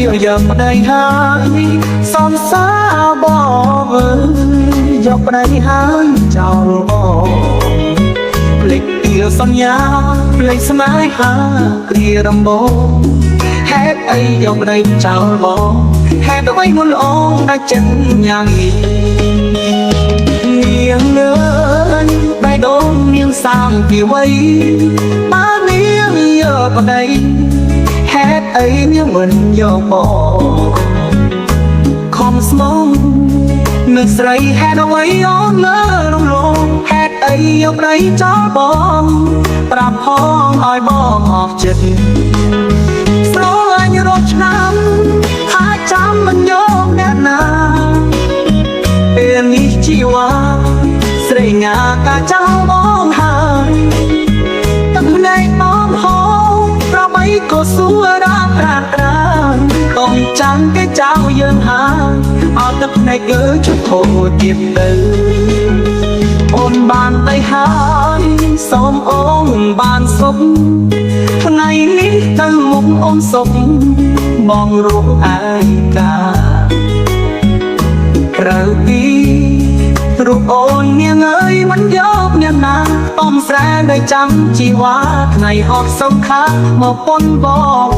យកប្តីហើយសំសាបងយកប្តីហើយចោលបងភ្លេចពីសន្យាភ្លេចស្នេហាគ្រាដំបូងហេតុអីយកប្តីចោលបងហេតុអ្វីមុនល្អតែចិត្តយ៉ាងនេះនាងលើបេះដូងនាងសាងពីវ័យបើនាងយកប្តីហេតុអីនាងមិនយកបងខំស្មងនឹកស្រីហេតុអ្វីអូនលើរំលងហេតុអីយកប្តីចោលបងប្រាប់ផងឲ្យបងអស់ចិត្តស្រឡាញ់រត់ឆ្នាំថាចាំមិនយកអ្នកណាពេលនេះជីវ៉ាស្រីងាកាចោលបងហើយទឹកភ្នែកបងហូរប្របីក៏សួររាប្រាត្រាកុំចាំគេចោលយើងហើយអត់ទឹកភ្នែកគឺជុំធូរទៀតទៅអូនបានទៅហើយសូមអូនបានសុខថ្ងៃនេះទៅមុខអូនសុខបងរូបឯកាក្រៅពីរូបអូននាងអើយមិនយកអ្នកណាអំស្រែដែលចាំជីវ៉ាថ្ងៃអត់សង្ខាមកប៉ុនបង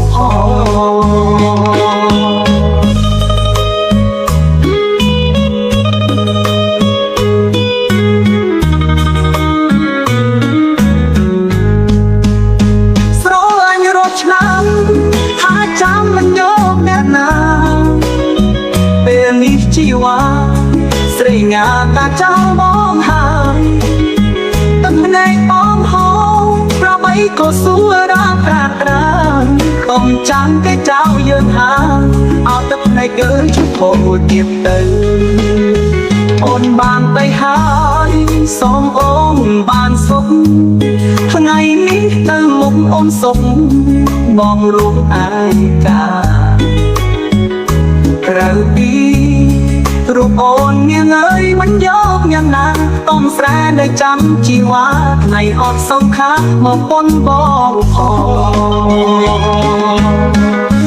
ស្រឡាញ់រត់ឆ្នាំថាចាំមិនយកអ្នកណាពេលនេះជីវ៉ាស្រីងាតាចោលបងហើយទឹកភ្នែកបងហូរប្របីក៏សួររាប្រាត្រាកុំចាំគេចោលយើងហើយអត់ទឹកភ្នែកគឺជុំធូរទៀតទៅអូនបានទៅហើយសូមអូនបានសុខថ្ងៃនេះទៅមុខអូនសុខបងរូបឯកាក្រៅពីរូបអូននាងអើយមិនយកយ៉ាងណាតំស្រែដែលចាំជីវ៉ាថ្ងៃអត់សង្ខាមកប៉ុនបងផង